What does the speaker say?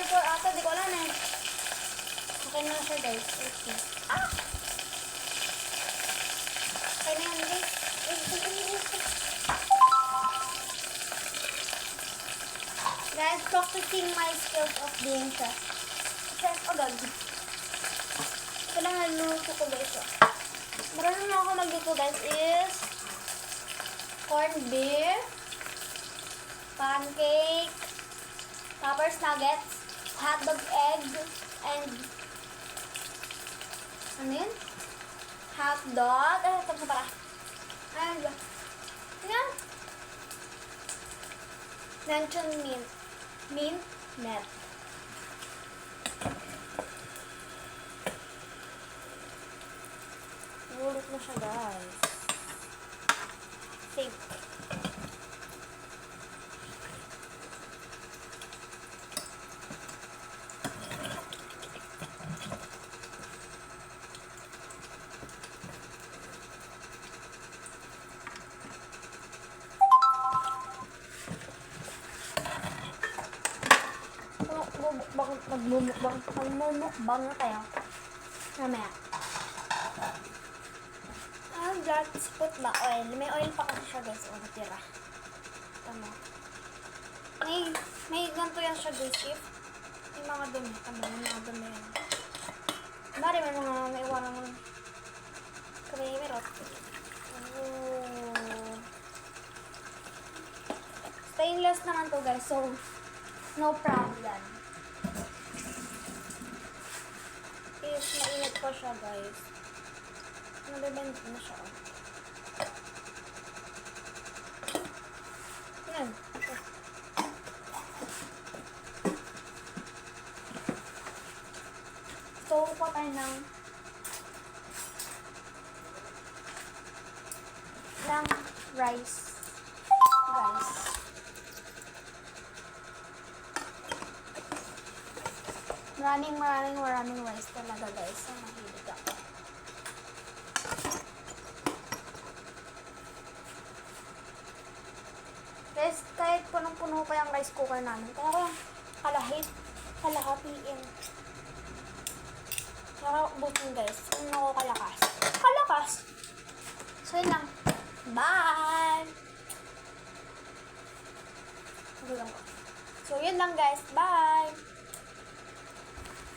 4 ata, di ko alam eh. Okay na siya guys. Okay. Okay na yan guys. Guys, practicing my skills of being chef. Chef agad. Ito lang naluluto ko guys. Marunong na ako magluto guys is corned beef, pancake, Poppers nuggets, hotdog egg, and ano yun? Hotdog. Ito pa pala. Ano ba? Yan. Luncheon mint. Mint net. Ulit mo siya guys. Safe. Magmumukbang na tayo. Mamaya. Let's put the oil. May oil pa kasi siya guys. O, natira. Tama. May ganito yan siya guys. If may mga dumi. Tama, may mga dumi yan. Dari may mga naiwanan mo. Creamer o. Stainless naman to guys. So, no problem. Is mainit pa siya guys. Nabibend na siya. Yan. So, kuha tayo ng rice. Guys. Maraming rice talaga guys. So, mahilig ako. Guys, kahit punong-puno pa yung rice cooker namin. Kaya ko kalahatiin. Kaya ubutin guys. Kung ako kalakas. So, yun lang. Bye! So, yun lang guys. Bye!